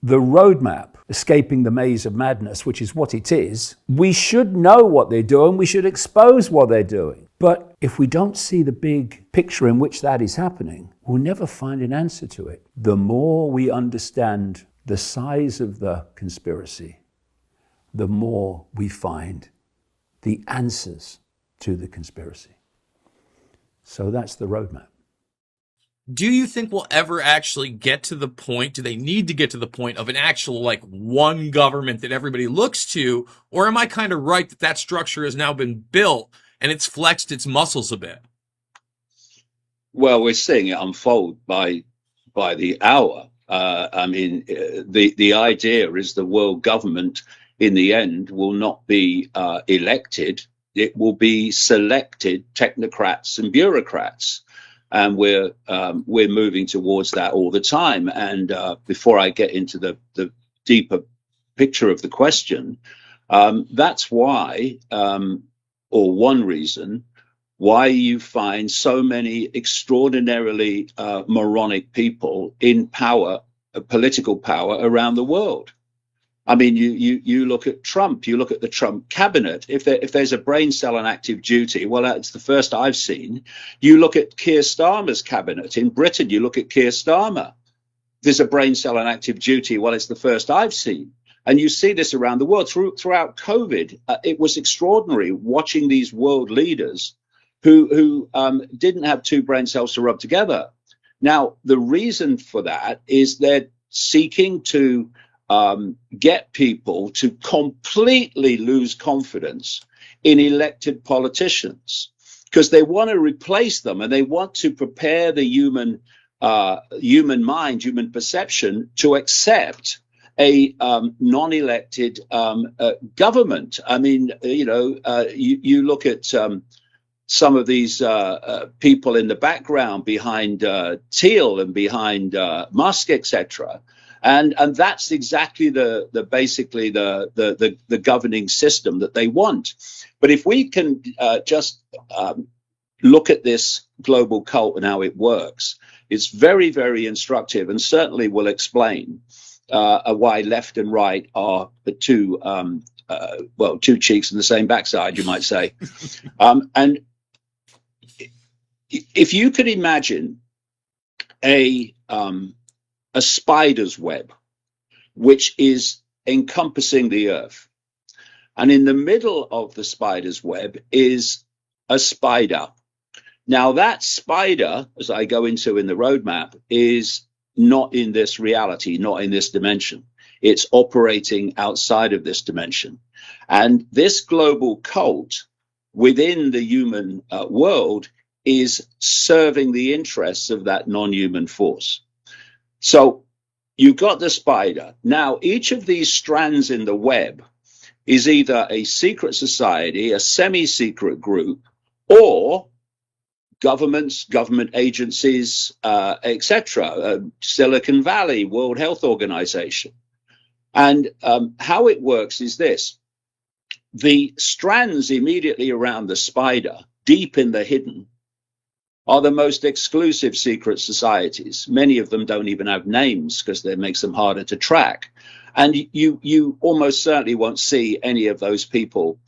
the roadmap, escaping the maze of madness, which is what it is, we should know what they're doing. We should expose what they're doing. But if we don't see the big picture in which that is happening, we'll never find an answer to it. The more we understand the size of the conspiracy, the more we find the answers to the conspiracy. So that's the roadmap. Do you think we'll ever actually get to the point, do they need to get to the point of an actual, like, one government that everybody looks to? Or am I kind of right that that structure has now been built and it's flexed its muscles a bit? Well, we're seeing it unfold by the hour. The idea is the world government in the end will not be elected. It will be selected technocrats and bureaucrats. And we're moving towards that all the time. And before I get into the deeper picture of the question, that's why, or one reason, why you find so many extraordinarily moronic people in power, political power around the world. I mean, you look at Trump, you look at the Trump cabinet. If there's a brain cell on active duty, well, that's the first I've seen. You look at Keir Starmer's cabinet in Britain, you look at Keir Starmer. There's a brain cell on active duty. Well, it's the first I've seen. And you see this around the world. Throughout COVID, it was extraordinary watching these world leaders who didn't have two brain cells to rub together. Now, the reason for that is they're seeking to get people to completely lose confidence in elected politicians because they want to replace them and they want to prepare the human mind, human perception to accept a non-elected government. I mean, you look at some of these people in the background behind Thiel and behind Musk, etc. And that's exactly basically the governing system that they want. But if we can just look at this global cult and how it works, it's very, very instructive and certainly will explain why left and right are the two cheeks in the same backside, you might say. And if you could imagine a spider's web, which is encompassing the earth. And in the middle of the spider's web is a spider. Now that spider, as I go into in the roadmap, is not in this reality, not in this dimension. It's operating outside of this dimension. And this global cult within the human world is serving the interests of that non-human force. So you've got the spider. Now, each of these strands in the web is either a secret society, a semi-secret group, or governments, government agencies, etc., Silicon Valley, World Health Organization. And how it works is this. The strands immediately around the spider, deep in the hidden, are the most exclusive secret societies. Many of them don't even have names because that makes them harder to track. And you almost certainly won't see any of those people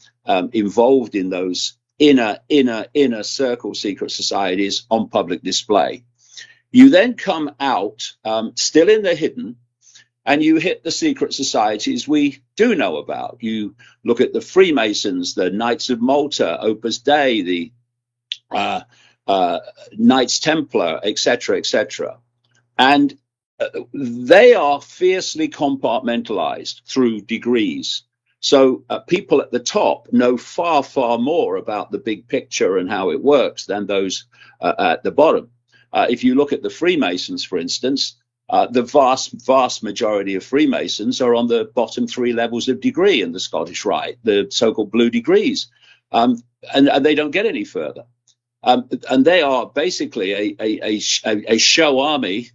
involved in those inner circle secret societies on public display. You then come out still in the hidden, and you hit the secret societies we do know about. You look at the Freemasons, the Knights of Malta, Opus Dei, the Knights Templar, etc., etc. And they are fiercely compartmentalized through degrees. So people at the top know far, far more about the big picture and how it works than those at the bottom. If you look at the Freemasons, for instance, the vast majority of Freemasons are on the bottom three levels of degree in the Scottish Rite, the so-called blue degrees, and they don't get any further. And they are basically a show army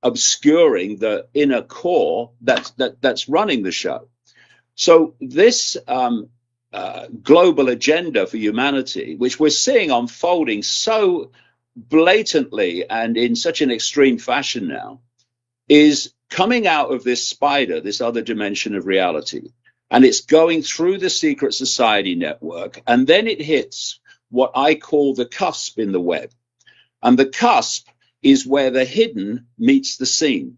obscuring the inner core that's running the show. So this global agenda for humanity, which we're seeing unfolding so blatantly and in such an extreme fashion now, is coming out of this spider, this other dimension of reality, and it's going through the secret society network, and then it hits what I call the cusp in the web. And the cusp is where the hidden meets the seen.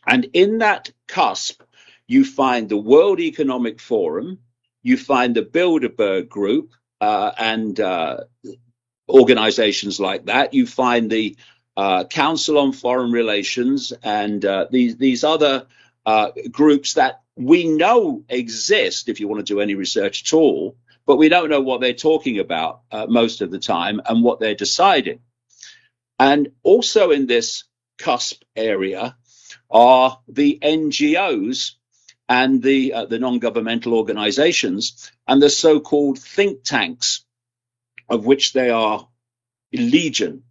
And in that cusp, you find the World Economic Forum, you find the Bilderberg Group, and organizations like that. You find the Council on Foreign Relations and these other groups that we know exist, if you want to do any research at all, but we don't know what they're talking about most of the time and what they're deciding. And also in this cusp area are the NGOs and the non-governmental organizations and the so-called think tanks, of which they are legion.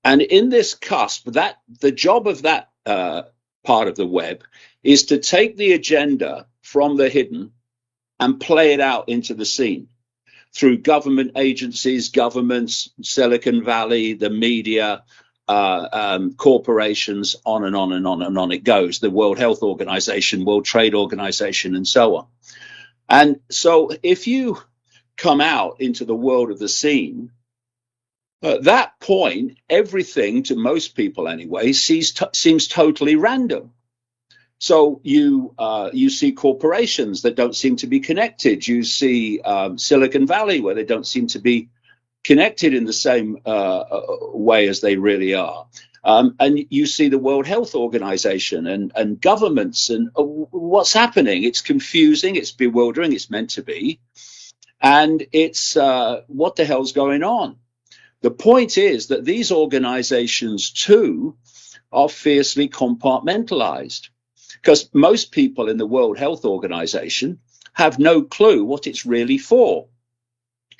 And in this cusp, that the job of that part of the web is to take the agenda from the hidden and play it out into the seen through government agencies, governments, Silicon Valley, the media, corporations, on and on and on and on it goes. The World Health Organization, World Trade Organization, and so on. And so if you come out into the world of the seen, at that point, everything, to most people anyway, seems totally random. So you see corporations that don't seem to be connected. You see Silicon Valley, where they don't seem to be connected in the same way as they really are. And you see the World Health Organization and governments and what's happening. It's confusing, it's bewildering, it's meant to be. And it's what the hell's going on? The point is that these organizations, too, are fiercely compartmentalized, because most people in the World Health Organization have no clue what it's really for.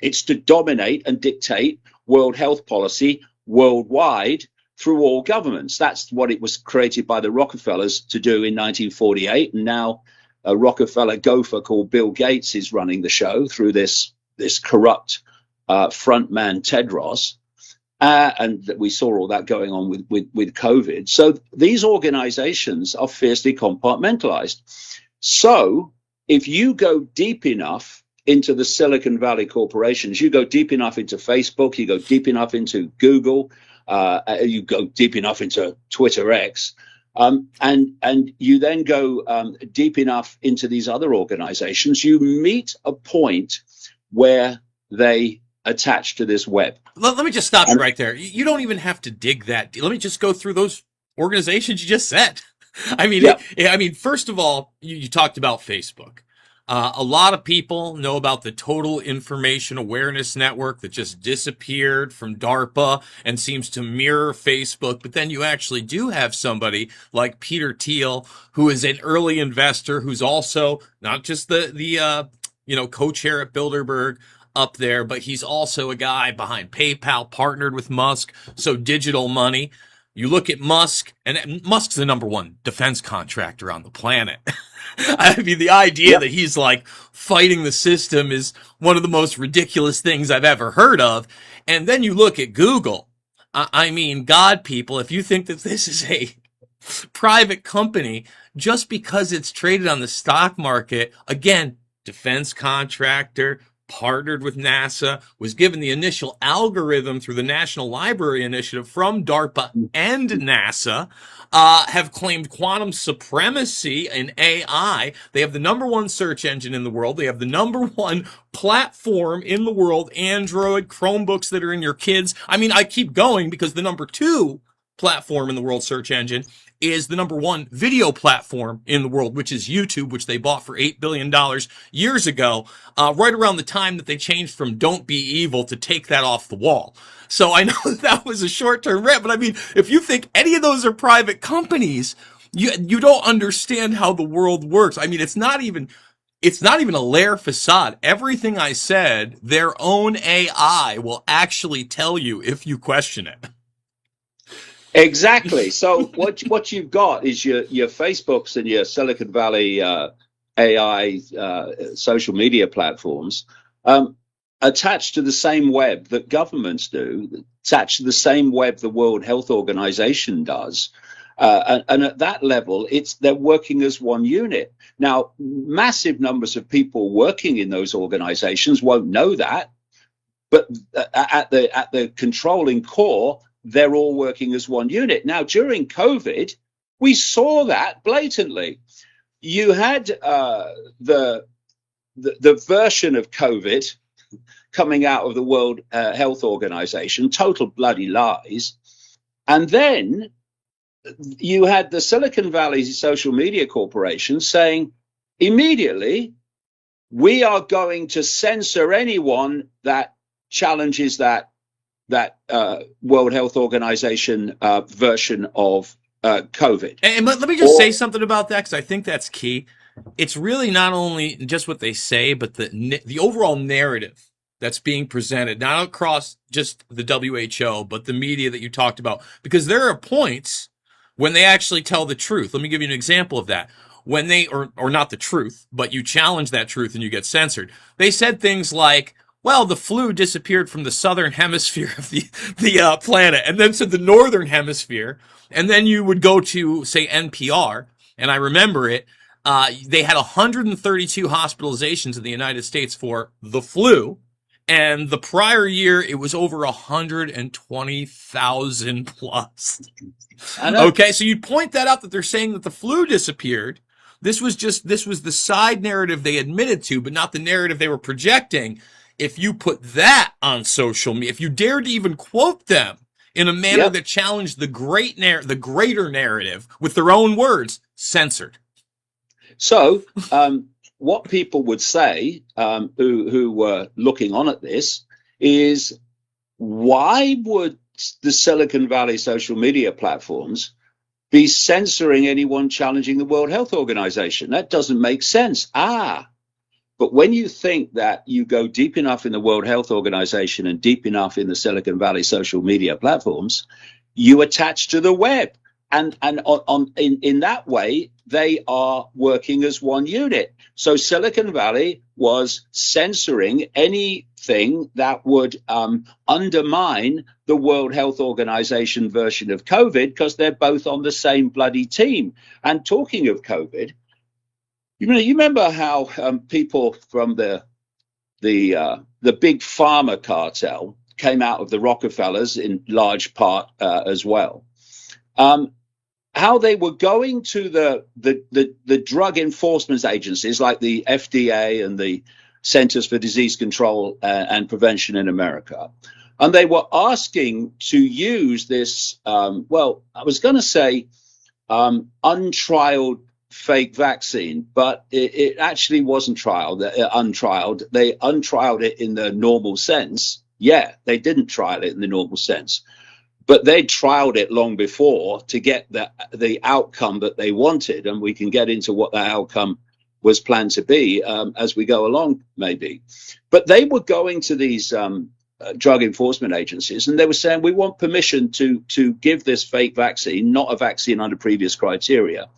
It's to dominate and dictate world health policy worldwide through all governments. That's what it was created by the Rockefellers to do in 1948. And now a Rockefeller gopher called Bill Gates is running the show through this corrupt frontman Tedros. And we saw all that going on with COVID. So these organizations are fiercely compartmentalized. So if you go deep enough into the Silicon Valley corporations, you go deep enough into Facebook, you go deep enough into Google, you go deep enough into Twitter X, and you then go deep enough into these other organizations, you meet a point where they attach to this web. Let me just stop you right there. You don't even have to dig that deep. Let me just go through those organizations you just said. I mean, first of all, you talked about Facebook. A lot of people know about the Total Information Awareness Network that just disappeared from DARPA and seems to mirror Facebook. But then you actually do have somebody like Peter Thiel, who is an early investor, who's also not just the co-chair at Bilderberg up there, but he's also a guy behind PayPal, partnered with Musk. So digital money. You look at Musk, and Musk's the number one defense contractor on the planet. I mean, the idea that he's like fighting the system is one of the most ridiculous things I've ever heard of. And then you look at Google. I mean, God, people, if you think that this is a private company, just because it's traded on the stock market, again, defense contractor, partnered with NASA, was given the initial algorithm through the National Library Initiative from DARPA and NASA, have claimed quantum supremacy in AI. They have the number one search engine in the world. They have the number one platform in the world, Android, Chromebooks that are in your kids. I mean, I keep going because the number two platform in the world search engine is the number one video platform in the world, which is YouTube, which they bought for $8 billion years ago, right around the time that they changed from Don't Be Evil to Take That Off the Wall. So I know that was a short-term rant, but I mean, if you think any of those are private companies, you don't understand how the world works. I mean, it's not even a layer facade. Everything I said, their own AI will actually tell you if you question it. Exactly. So what you've got is your Facebooks and your Silicon Valley AI social media platforms attached to the same web that governments do, attached to the same web the World Health Organization does, And at that level, they're working as one unit. Now, massive numbers of people working in those organizations won't know that, but at the controlling core, they're all working as one unit. Now, during COVID, we saw that blatantly. You had the version of COVID coming out of the World Health Organization, total bloody lies. And then you had the Silicon Valley Social Media Corporation saying immediately, we are going to censor anyone that challenges that World Health Organization version of COVID. And let me just say something about that, because I think that's key. It's really not only just what they say, but the overall narrative that's being presented, not across just the WHO, but the media that you talked about. Because there are points when they actually tell the truth. Let me give you an example of that. When they, or not the truth, but you challenge that truth and you get censored. They said things like, well, the flu disappeared from the southern hemisphere of the planet, and then to the northern hemisphere. And then you would go to, say, NPR, and I remember it. They had 132 hospitalizations in the United States for the flu. And the prior year, it was over 120,000 plus. Okay, so you point that out, that they're saying that the flu disappeared. This was the side narrative they admitted to, but not the narrative they were projecting. If you put that on social media, if you dared to even quote them in a manner that challenged the greater narrative with their own words, censored. So, what people would say, who were looking on at this, is why would the Silicon Valley social media platforms be censoring anyone challenging the World Health Organization? That doesn't make sense. But when you think that you go deep enough in the World Health Organization and deep enough in the Silicon Valley social media platforms, you attach to the web. And in that way, they are working as one unit. So Silicon Valley was censoring anything that would undermine the World Health Organization version of COVID, because they're both on the same bloody team. And talking of COVID, you remember how people from the big pharma cartel came out of the Rockefellers in large part as well. How they were going to the drug enforcement agencies like the FDA and the Centers for Disease Control and Prevention in America. And they were asking to use this, I was going to say untrialed fake vaccine, but it actually wasn't untrialed. They untrialed it in the normal sense. Yeah, they didn't trial it in the normal sense. But they trialed it long before to get the outcome that they wanted. And we can get into what that outcome was planned to be as we go along, maybe. But they were going to these drug enforcement agencies, and they were saying, we want permission to give this fake vaccine, not a vaccine under previous criteria,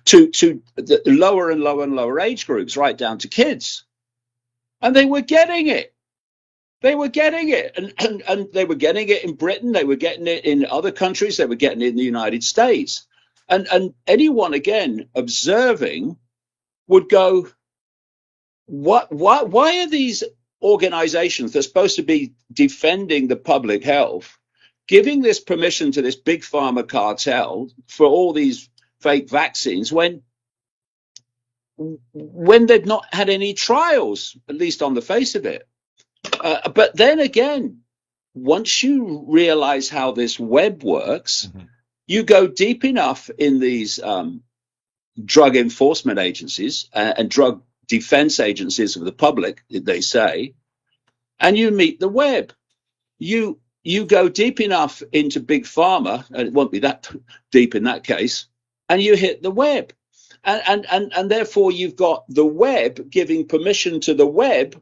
to the lower and lower and lower age groups, right down to kids. And they were getting it. They were getting it, and they were getting it in Britain. They were getting it in other countries. They were getting it in the United States. And anyone, again, observing would go, why are these organizations that are supposed to be defending the public health giving this permission to this big pharma cartel for all these fake vaccines when they've not had any trials, at least on the face of it? But then again, once you realize how this web works, you go deep enough in these drug enforcement agencies and drug defense agencies of the public, they say, and you meet the web. You go deep enough into big pharma, and it won't be that deep in that case, and you hit the web. And therefore you've got the web giving permission to the web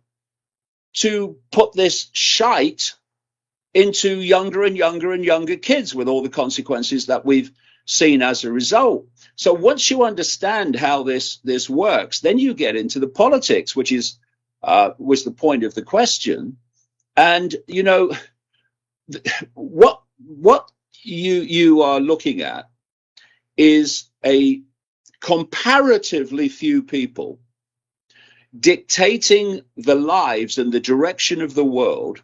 to put this shite into younger and younger and younger kids, with all the consequences that we've seen as a result. So once you understand how this works, then you get into the politics, which was the point of the question. And what you are looking at is a comparatively few people dictating the lives and the direction of the world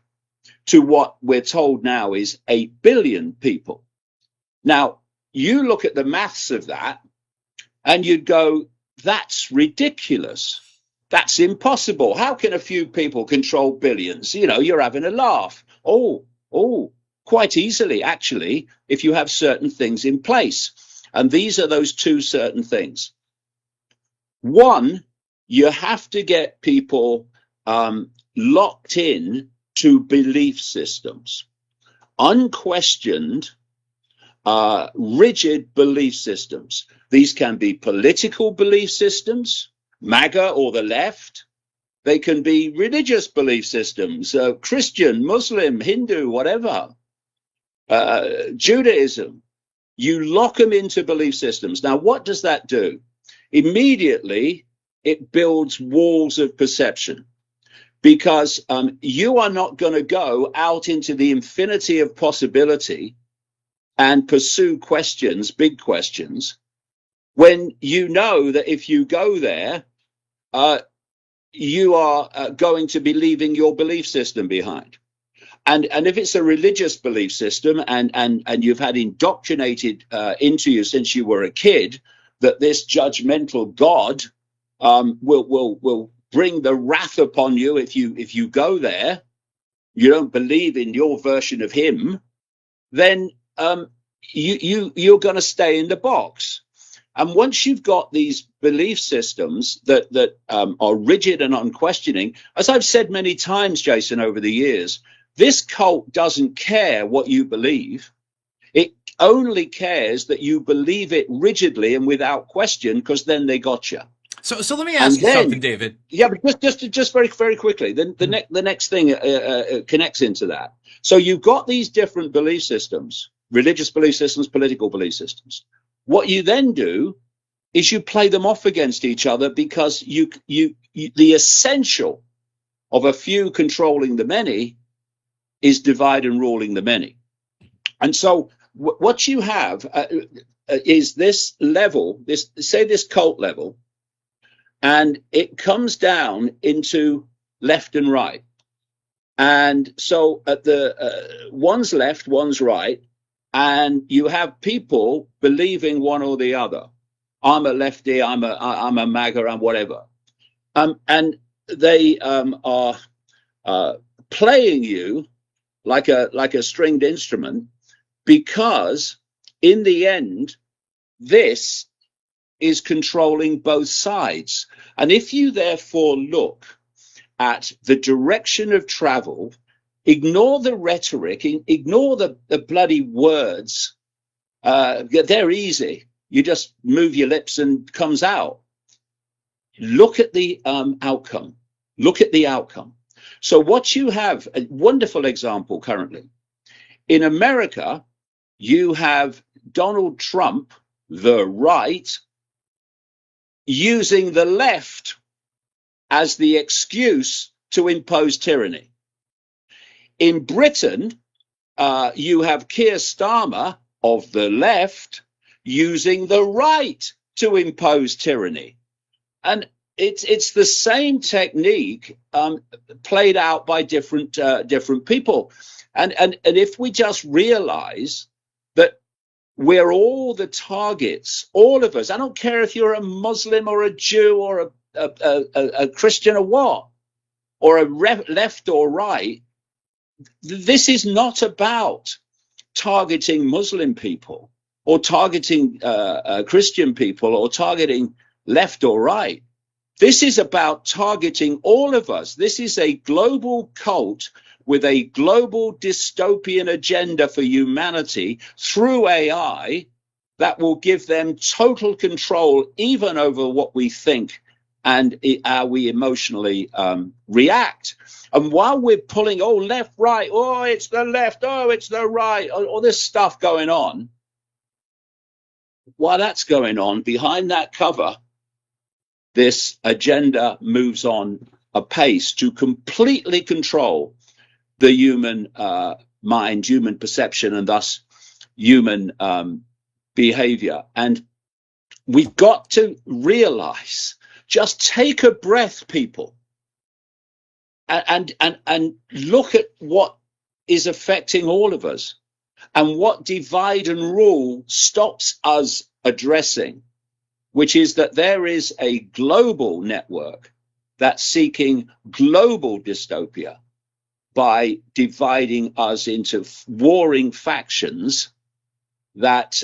to what we're told now is 8 billion people. Now, you look at the maths of that and you'd go, that's ridiculous. That's impossible. How can a few people control billions? You know, you're having a laugh. Oh, quite easily, actually, if you have certain things in place. And these are those two certain things. One, you have to get people locked in to belief systems, unquestioned, rigid belief systems. These can be political belief systems, MAGA or the left. They can be religious belief systems, Christian, Muslim, Hindu, whatever, Judaism. You lock them into belief systems. Now, what does that do? Immediately, it builds walls of perception, because you are not going to go out into the infinity of possibility and pursue questions, big questions, when you know that if you go there, you are going to be leaving your belief system behind. And if it's a religious belief system and you've had indoctrinated into you since you were a kid that this judgmental God will bring the wrath upon you if you go there, you don't believe in your version of him, then you're going to stay in the box. And once you've got these belief systems that are rigid and unquestioning, as I've said many times, Jason, over the years, this cult doesn't care what you believe. It only cares that you believe it rigidly and without question, because then they got you. So let me ask you something, David. Yeah, but just very, very quickly. The next thing connects into that. So you've got these different belief systems, religious belief systems, political belief systems. What you then do is you play them off against each other, because you the essential of a few controlling the many is divide and ruling the many. And so what you have is this level, this cult level, and it comes down into left and right. And so at the one's left, one's right, and you have people believing one or the other. I'm a lefty, I'm a MAGA, I'm whatever. And they are playing you like a stringed instrument, because in the end, this is controlling both sides. And if you therefore look at the direction of travel, ignore the rhetoric, ignore the bloody words. They're easy. You just move your lips and it comes out. Look at the outcome. Look at the outcome. So what you have, a wonderful example currently. In America, you have Donald Trump, the right, using the left as the excuse to impose tyranny. In Britain, you have Keir Starmer of the left using the right to impose tyranny. And it's the same technique played out by different people. And if we just realize that we're all the targets, all of us, I don't care if you're a Muslim or a Jew or a Christian or what, or a left or right, this is not about targeting Muslim people or targeting Christian people or targeting left or right. This is about targeting all of us. This is a global cult with a global dystopian agenda for humanity through AI that will give them total control even over what we think and how we emotionally react. And while we're pulling, oh, left, right, oh, it's the left, oh, it's the right, all this stuff going on, while that's going on, behind that cover, this agenda moves on apace to completely control the human mind, human perception, and thus human behavior. And we've got to realize, just take a breath, people, and look at what is affecting all of us and what divide and rule stops us addressing, which is that there is a global network that's seeking global dystopia by dividing us into warring factions that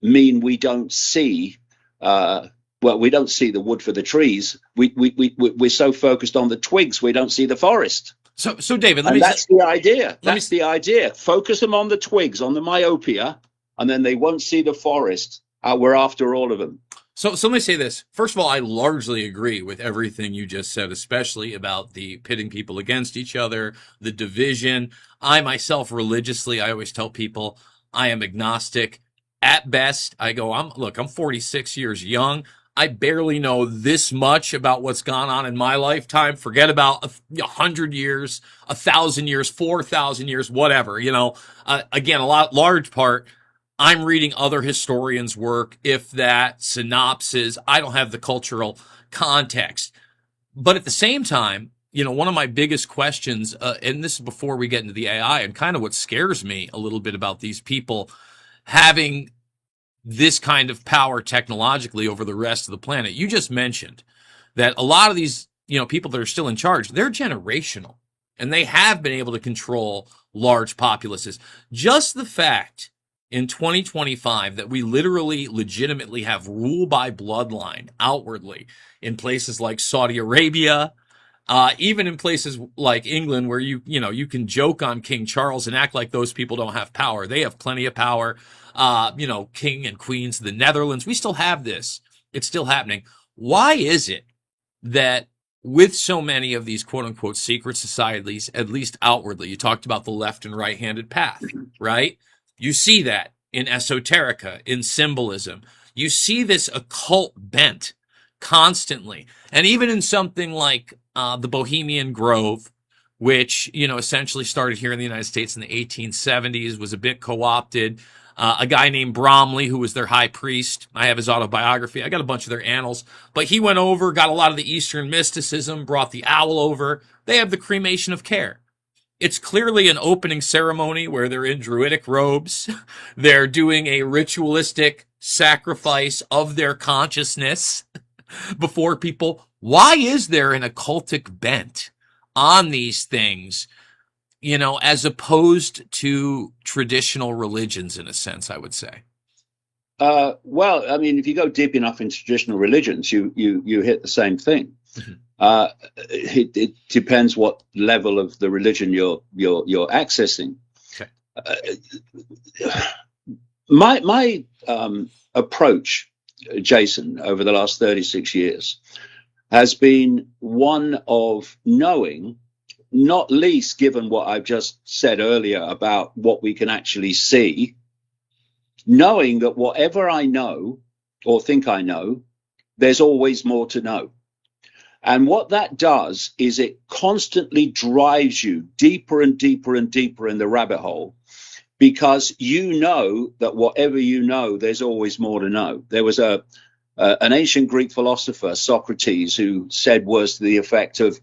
mean we don't see we don't see the wood for the trees. We're so focused on the twigs we don't see the forest. So David, that's the idea. That's the idea. Focus them on the twigs, on the myopia, and then they won't see the forest. We're after all of them. So let me say this. First of all, I largely agree with everything you just said, especially about the pitting people against each other, the division. I myself, religiously, I always tell people I am agnostic. At best, I go, I'm 46 years young. I barely know this much about what's gone on in my lifetime. Forget about 100 years, 1,000 years, 4,000 years, whatever. Again, large part, I'm reading other historians' work, if that, synopsis. I don't have the cultural context. But at the same time, one of my biggest questions, and this is before we get into the AI, and kind of what scares me a little bit about these people having this kind of power technologically over the rest of the planet. You just mentioned that a lot of these, people that are still in charge, they're generational, and they have been able to control large populaces. Just the fact in 2025 that we literally legitimately have rule by bloodline outwardly in places like Saudi Arabia, even in places like England, where you can joke on King Charles and act like those people don't have power. They have plenty of power. King and queens of the Netherlands, we still have this. It's still happening. Why is it that with so many of these quote unquote secret societies, at least outwardly, you talked about the left and right handed path, right? You see that in esoterica, in symbolism. You see this occult bent constantly. And even in something like the Bohemian Grove, which, essentially started here in the United States in the 1870s, was a bit co-opted. A guy named Bromley, who was their high priest. I have his autobiography. I got a bunch of their annals. But he went over, got a lot of the Eastern mysticism, brought the owl over. They have the cremation of care. It's clearly an opening ceremony where they're in druidic robes. They're doing a ritualistic sacrifice of their consciousness before people. Why is there an occultic bent on these things, as opposed to traditional religions, in a sense, I would say? Well, I mean, if you go deep enough into traditional religions, you hit the same thing. Mm-hmm. It depends what level of the religion you're accessing. Okay. My approach, Jason, over the last 36 years has been one of knowing, not least given what I've just said earlier about what we can actually see, knowing that whatever I know or think I know, there's always more to know. And what that does is it constantly drives you deeper and deeper and deeper in the rabbit hole, because you know that whatever you know, there's always more to know. There was an ancient Greek philosopher, Socrates, who said words to the effect of,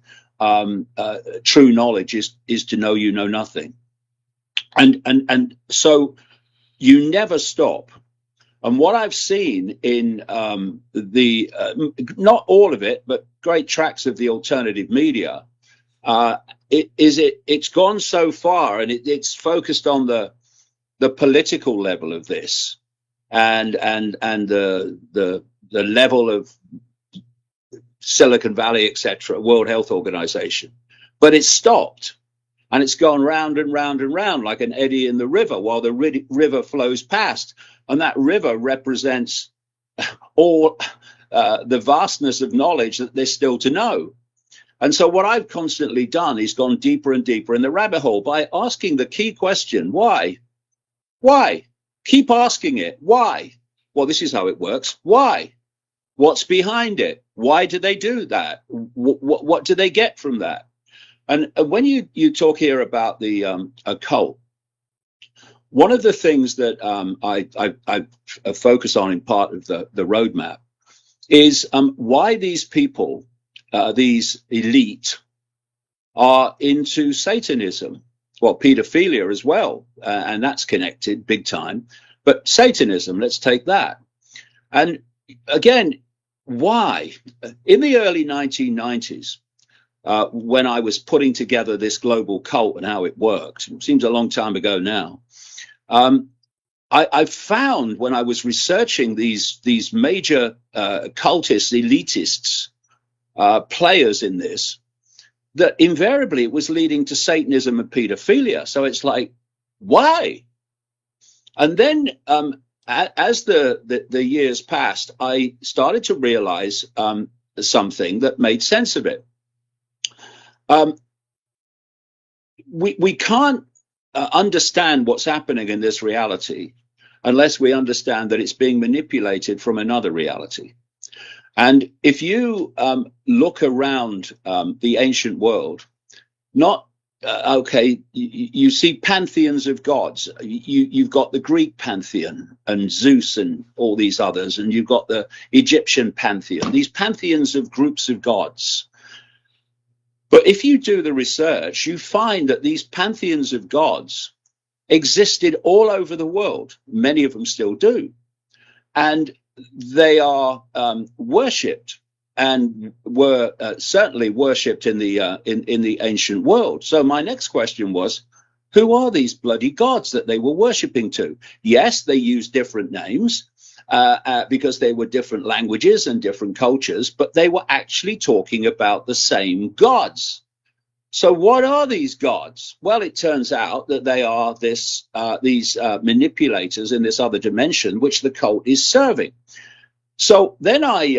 true knowledge is to know you know nothing. And so you never stop. And what I've seen in not all of it, but great tracts of the alternative media, it's gone so far, and it's focused on the political level of this, and the level of Silicon Valley, etc., World Health Organization. But it's stopped, and it's gone round and round and round like an eddy in the river while the river flows past. And that river represents all the vastness of knowledge that there's still to know. And so what I've constantly done is gone deeper and deeper in the rabbit hole by asking the key question, why? Why? Keep asking it. Why? Well, this is how it works. Why? What's behind it? Why do they do that? What do they get from that? And when you talk here about the occult, One of the things that I focus on in part of the roadmap is why these people, these elite, are into Satanism. Well, pedophilia as well, and that's connected big time. But Satanism, let's take that. And again, why? In the early 1990s, when I was putting together this global cult and how it worked, it seems a long time ago now, I found when I was researching these major cultists, elitists, players in this, that invariably it was leading to Satanism and pedophilia. So it's like, why? And then as the years passed, I started to realize something that made sense of it. We can't understand what's happening in this reality unless we understand that it's being manipulated from another reality. And if you look around the ancient world, not you see pantheons of gods. You've got the Greek pantheon and Zeus and all these others, and you've got the Egyptian pantheon, these pantheons of groups of gods. But if you do the research, you find that these pantheons of gods existed all over the world. Many of them still do. And they are worshipped and were certainly worshipped in the ancient world. So my next question was, who are these bloody gods that they were worshipping to? Yes, they use different names because they were different languages and different cultures, but they were actually talking about the same gods. So what are these gods? Well, it turns out that they are these manipulators in this other dimension, which the cult is serving. So then I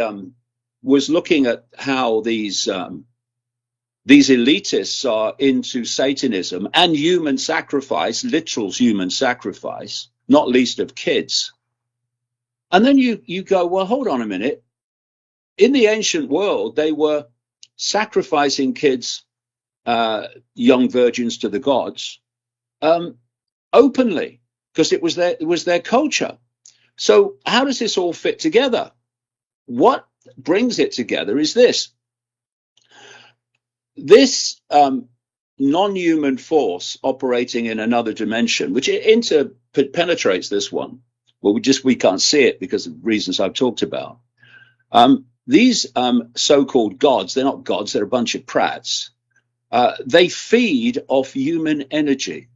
was looking at how these elitists are into Satanism and human sacrifice, literal human sacrifice, not least of kids. And then you go, well, hold on a minute. In the ancient world, they were sacrificing kids, young virgins to the gods, openly, because it was their culture. So how does this all fit together? What brings it together is this non-human force operating in another dimension, which interpenetrates this one. Well, we can't see it because of reasons I've talked about. These so-called gods, they're not gods, they're a bunch of prats. They feed off human energy,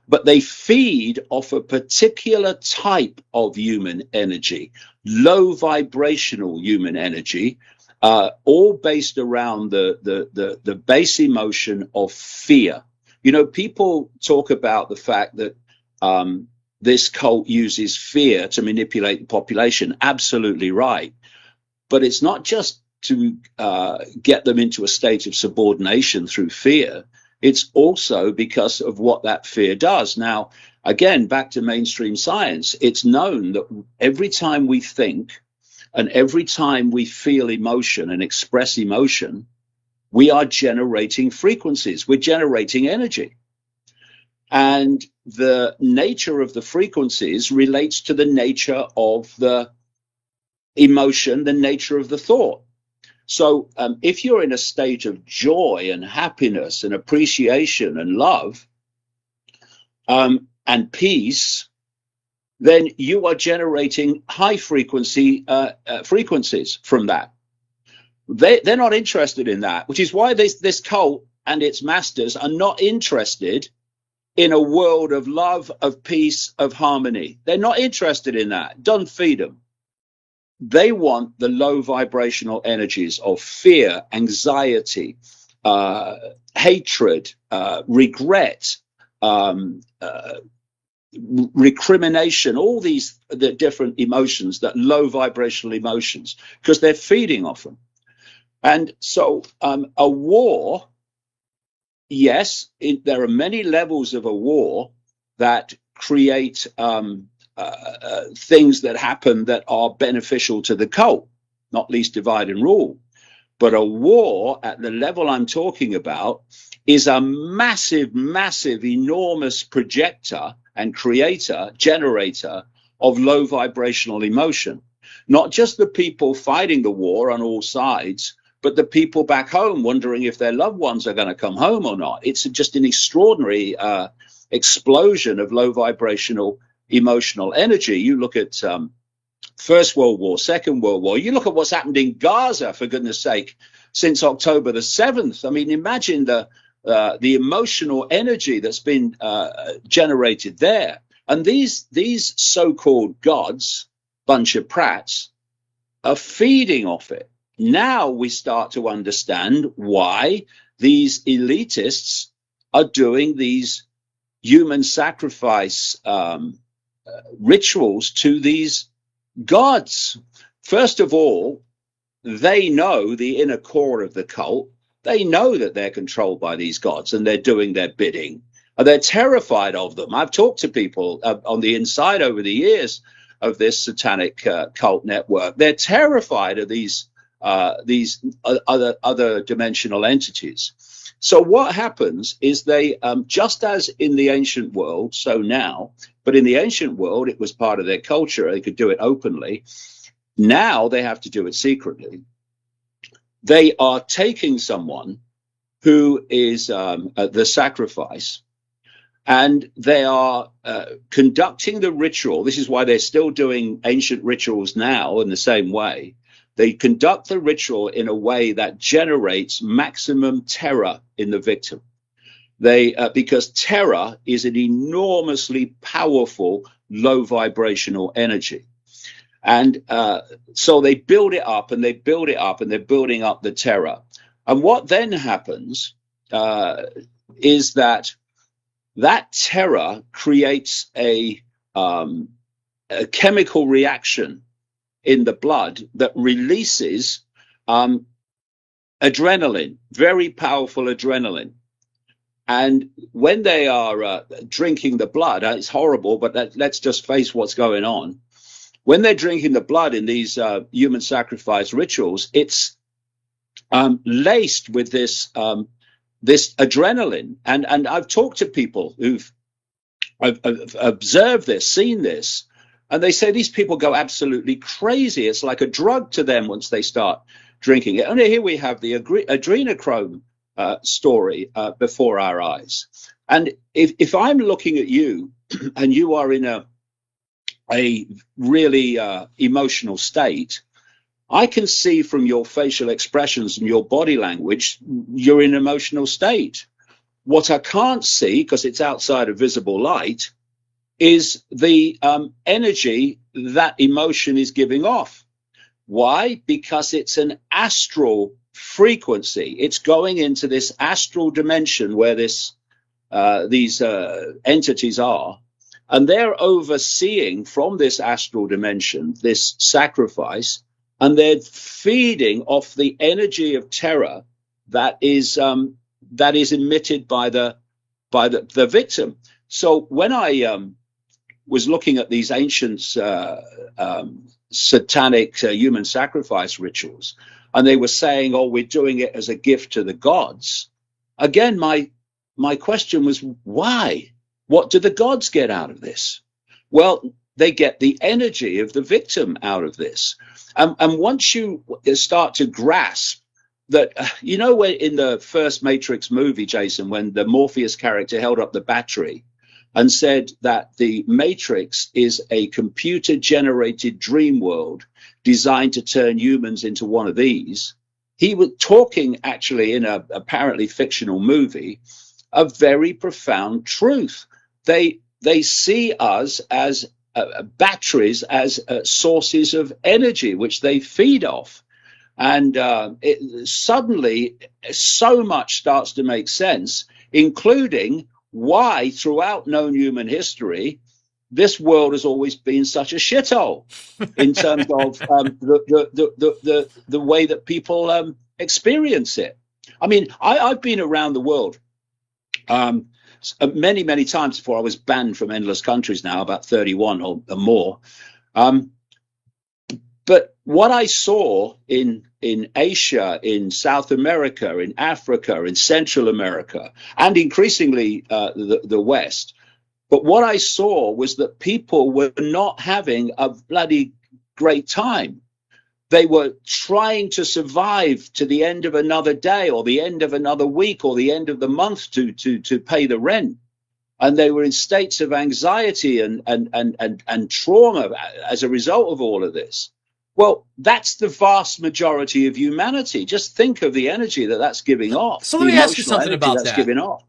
but they feed off a particular type of human energy, low vibrational human energy, all based around the base emotion of fear. You know, people talk about the fact that this cult uses fear to manipulate the population. Absolutely right. But it's not just to get them into a state of subordination through fear. It's also because of what that fear does. Now, again, back to mainstream science, it's known that every time we think and every time we feel emotion and express emotion, we are generating frequencies. We're generating energy. And the nature of the frequencies relates to the nature of the emotion, the nature of the thought. So if you're in a state of joy and happiness and appreciation and love and peace, then you are generating high frequencies from that. They're not interested in that, which is why this cult and its masters are not interested in a world of love, of peace, of harmony. They're not interested in that. Don't feed them. They want the low vibrational energies of fear, anxiety, hatred, regret, recrimination, all the different emotions, that low vibrational emotions, because they're feeding off them. And so a war, yes, there are many levels of a war that create things that happen that are beneficial to the cult, not least divide and rule. But a war at the level I'm talking about is a massive, massive, enormous projector and creator, generator of low vibrational emotion. Not just the people fighting the war on all sides, but the people back home wondering if their loved ones are going to come home or not. It's just an extraordinary explosion of low vibrational emotional energy. You look at First World War, Second World War. You look at what's happened in Gaza, for goodness sake, since October the 7th. I mean, imagine the emotional energy that's been generated there. And these so-called gods, bunch of prats, are feeding off it. Now we start to understand why these elitists are doing these human sacrifice rituals to these gods. First of all, they know the inner core of the cult. They know that they're controlled by these gods and they're doing their bidding. And they're terrified of them. I've talked to people on the inside over the years of this satanic cult network. They're terrified of these other dimensional entities. So what happens is they, just as in the ancient world, so now, but in the ancient world, it was part of their culture. They could do it openly. Now they have to do it secretly. They are taking someone who is the sacrifice, and they are conducting the ritual. This is why they're still doing ancient rituals now in the same way. They conduct the ritual in a way that generates maximum terror in the victim. Because terror is an enormously powerful, low vibrational energy. And so they build it up and they build it up and they're building up the terror. And what then happens is that terror creates a chemical reaction in the blood that releases adrenaline, very powerful adrenaline. And when they are drinking the blood, it's horrible, but let's just face what's going on. When they're drinking the blood in these human sacrifice rituals, it's laced with this adrenaline. And I've talked to people who've observed this, seen this, and they say these people go absolutely crazy. It's like a drug to them once they start drinking it. And here we have the adrenochrome story before our eyes. And if I'm looking at you and you are in a really emotional state, I can see from your facial expressions and your body language, you're in an emotional state. What I can't see, because it's outside of visible light, is the energy that emotion is giving off. Why? Because it's an astral frequency. It's going into this astral dimension where these entities are, and they're overseeing from this astral dimension this sacrifice, and they're feeding off the energy of terror that is emitted by the victim. So when I was looking at these ancient satanic human sacrifice rituals, and they were saying, "Oh, we're doing it as a gift to the gods." Again, my question was, why? What do the gods get out of this? Well, they get the energy of the victim out of this. And once you start to grasp that, you know, when in the first Matrix movie, Jason, when the Morpheus character held up the battery and said that the Matrix is a computer-generated dream world designed to turn humans into one of these, he was talking actually in a apparently fictional movie, a very profound truth. They see us as batteries, as sources of energy, which they feed off. And suddenly so much starts to make sense, including why throughout known human history, this world has always been such a shithole in terms of the way that people experience it. I mean, I've been around the world many, many times before I was banned from endless countries now, about 31 or more. But what I saw in in Asia, in South America, in Africa, in Central America, and increasingly the West. But what I saw was that people were not having a bloody great time. They were trying to survive to the end of another day or the end of another week or the end of the month to pay the rent. And they were in states of anxiety and trauma as a result of all of this. Well, that's the vast majority of humanity. Just think of the energy that's giving off. So the let me ask you emotional something energy about that's that. giving off.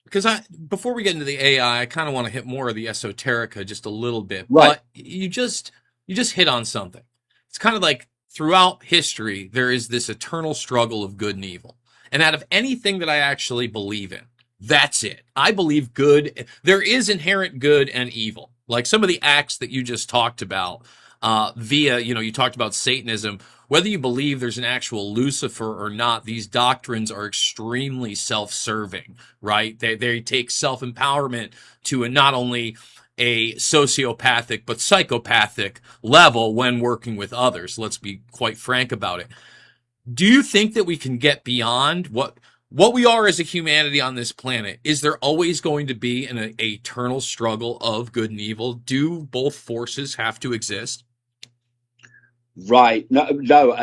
Because before we get into the AI, I kind of want to hit more of the esoterica just a little bit. Right. But you just hit on something. It's kind of like throughout history, there is this eternal struggle of good and evil. And out of anything that I actually believe in, that's it. I believe good. There is inherent good and evil. Like some of the acts that you just talked about via, you talked about Satanism. Whether you believe there's an actual Lucifer or not, these doctrines are extremely self-serving, right? They take self-empowerment to not only a sociopathic but psychopathic level when working with others. Let's be quite frank about it. Do you think that we can get beyond what we are as a humanity on this planet? Is there always going to be an eternal struggle of good and evil? Do both forces have to exist? Right. No.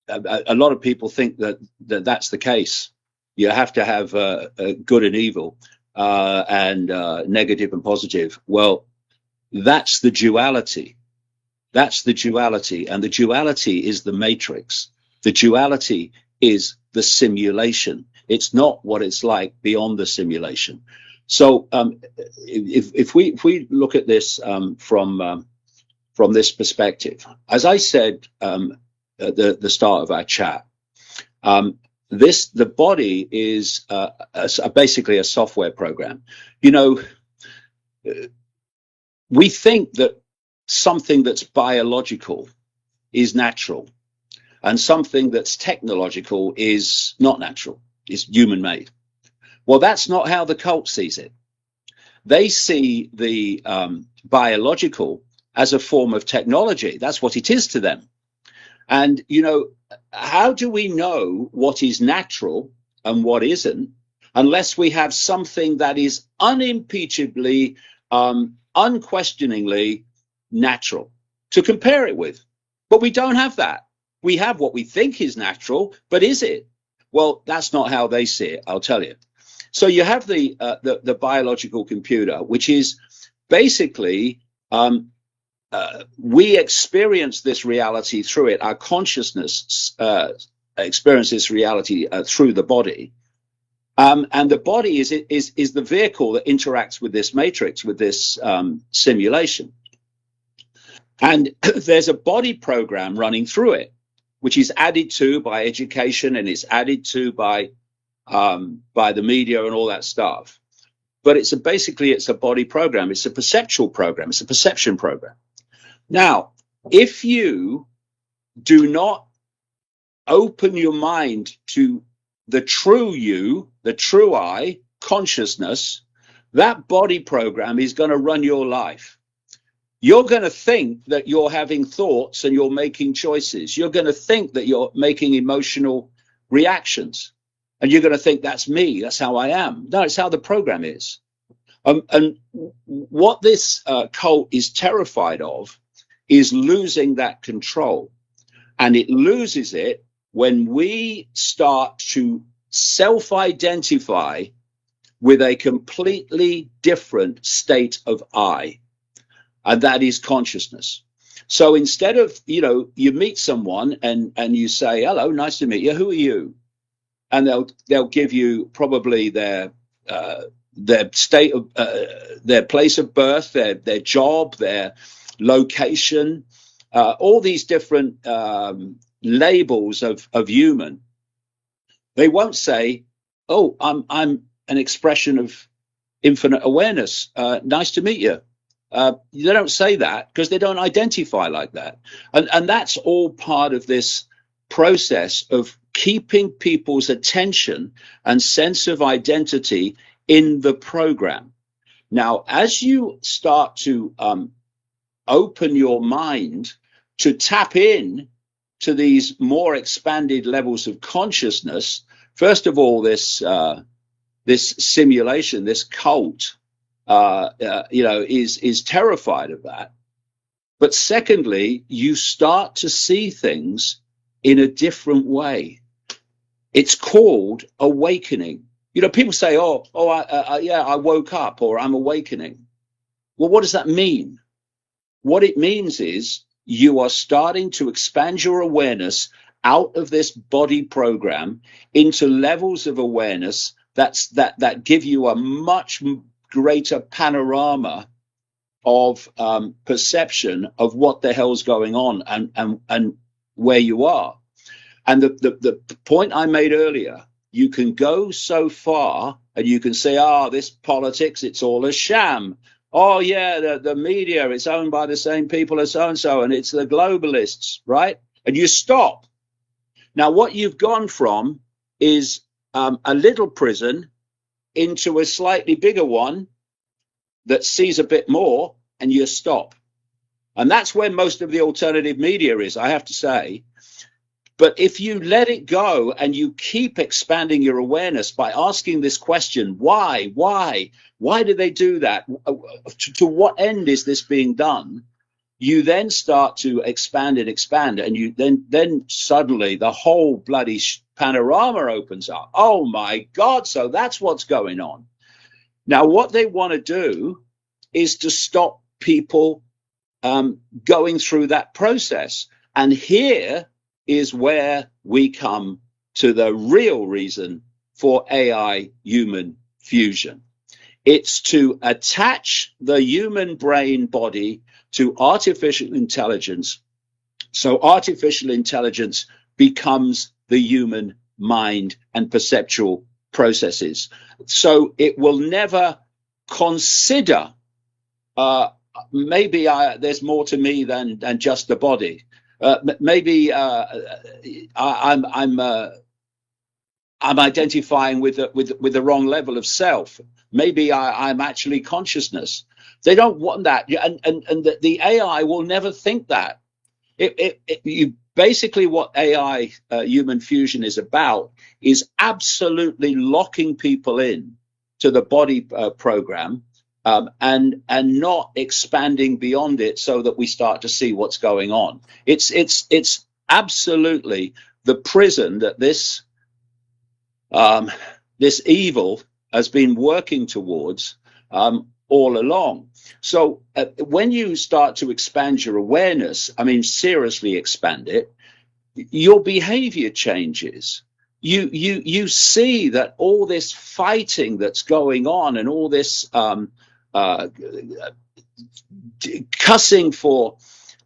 A lot of people think that's the case. You have to have good and evil and negative and positive. Well, that's the duality. That's the duality. And the duality is the matrix. The duality is the simulation. It's not what it's like beyond the simulation. So if we look at this from this perspective, as I said at the start of our chat, the body is basically a software program. We think that something that's biological is natural, and something that's technological is not natural, is human-made. Well, that's not how the cult sees it. They see the biological as a form of technology. That's what it is to them. And, how do we know what is natural and what isn't unless we have something that is unimpeachably, unquestioningly natural to compare it with? But we don't have that. We have what we think is natural, but is it? Well, that's not how they see it, I'll tell you. So you have the biological computer, which is basically we experience this reality through it. Our consciousness experiences reality through the body, and the body is the vehicle that interacts with this matrix, with this simulation. And there's a body program running through it, which is added to by education, and it's added to by the media and all that stuff. But it's a body program. It's a perceptual program. It's a perception program. Now, if you do not open your mind to the true you, the true I, consciousness, that body program is going to run your life. You're going to think that you're having thoughts and you're making choices. You're going to think that you're making emotional reactions. And you're going to think, that's me, that's how I am. No, it's how the program is. And what this cult is terrified of is losing that control. And it loses it when we start to self-identify with a completely different state of I. And that is consciousness. So instead of, you meet someone and you say, hello, nice to meet you. Who are you? And they'll give you probably their state of their place of birth, their job, their location, all these different labels of human. They won't say, oh, I'm an expression of infinite awareness. Nice to meet you. They don't say that because they don't identify like that. And that's all part of this process of keeping people's attention and sense of identity in the program. Now, as you start to open your mind to tap in to these more expanded levels of consciousness, first of all, this simulation, this cult, is terrified of that. But secondly, you start to see things in a different way. It's called awakening. People say, I woke up, or I'm awakening. Well, what does that mean? What it means is you are starting to expand your awareness out of this body program into levels of awareness that give you a much greater panorama of perception of what the hell's going on and where you are. And the point I made earlier, you can go so far and you can say, this politics, it's all a sham. Oh, yeah, the media, it's owned by the same people as so-and-so, and it's the globalists, right? And you stop. Now, what you've gone from is a little prison into a slightly bigger one that sees a bit more, and you stop. And that's where most of the alternative media is, I have to say. But if you let it go and you keep expanding your awareness by asking this question, why do they do that? To what end is this being done? You then start to expand and you then suddenly the whole bloody panorama opens up. Oh my God, so that's what's going on. Now, what they want to do is to stop people going through that process. And here is where we come to the real reason for AI human fusion. It's to attach the human brain body to artificial intelligence. So artificial intelligence becomes the human mind and perceptual processes. So it will never consider, maybe there's more to me than just the body. Maybe I'm identifying with the wrong level of self. Maybe I'm actually consciousness. They don't want that, and the AI will never think that. You basically, what AI human fusion is about is absolutely locking people in to the body program. And not expanding beyond it so that we start to see what's going on. It's absolutely the prison that this evil has been working towards all along. So when you start to expand your awareness, seriously expand it, your behavior changes. You see that all this fighting that's going on and all this cussing for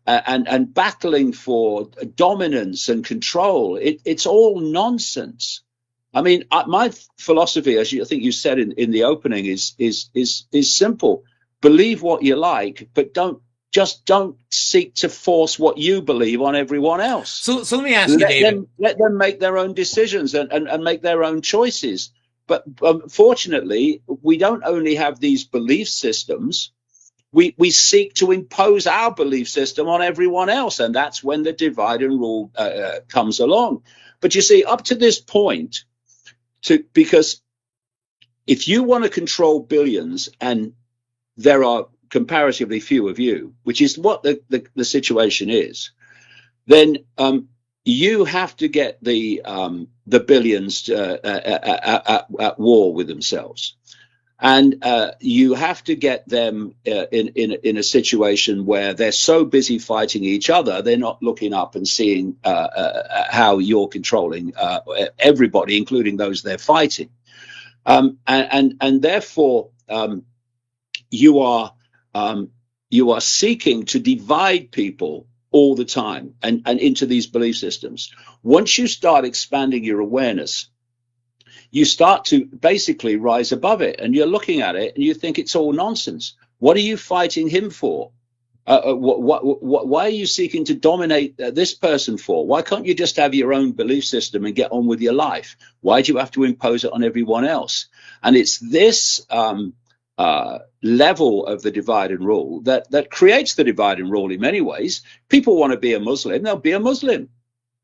and battling for dominance and control, it's all nonsense. My philosophy, as I think you said in the opening, is simple. Believe what you like, but don't seek to force what you believe on everyone else. So let me ask you, David. Let them make their own decisions and make their own choices. But unfortunately, we don't only have these belief systems. We seek to impose our belief system on everyone else. And that's when the divide and rule comes along. But you see, up to this point, because if you want to control billions and there are comparatively few of you, which is what the situation is, then you have to get the billions at war with themselves, and you have to get them in a situation where they're so busy fighting each other, they're not looking up and seeing how you're controlling everybody, including those they're fighting, and therefore you are seeking to divide people all the time and into these belief systems. Once you start expanding your awareness, you start to basically rise above it, and you're looking at it and you think it's all nonsense. What are you fighting him for? Why are you seeking to dominate this person for? Why can't you just have your own belief system and get on with your life? Why do you have to impose it on everyone else? And it's this level of the divide and rule that creates the divide and rule in many ways. People want to be a Muslim, they'll be a Muslim.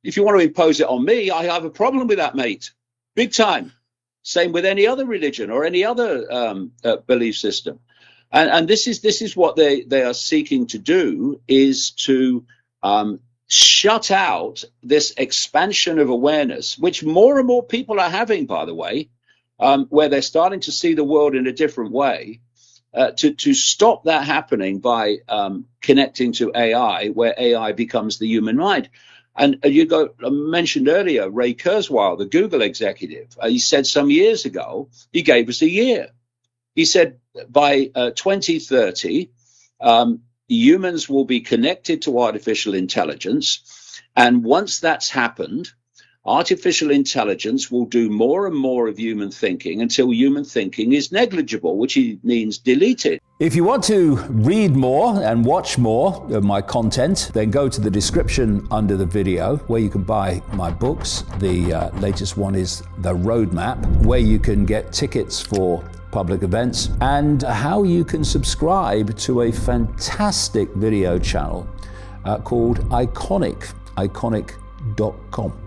If you want to impose it on me, I have a problem with that, mate. Big time. Same with any other religion or any other belief system. And this is what they are seeking to do, is to shut out this expansion of awareness, which more and more people are having, by the way, where they're starting to see the world in a different way, to stop that happening by connecting to AI, where AI becomes the human mind. And I mentioned earlier Ray Kurzweil, the Google executive. He said some years ago, he gave us a year. He said by 2030, humans will be connected to artificial intelligence. And once that's happened, artificial intelligence will do more and more of human thinking until human thinking is negligible, which means deleted. If you want to read more and watch more of my content, then go to the description under the video where you can buy my books. The latest one is The Roadmap, where you can get tickets for public events, and how you can subscribe to a fantastic video channel called Iconic, iconic.com.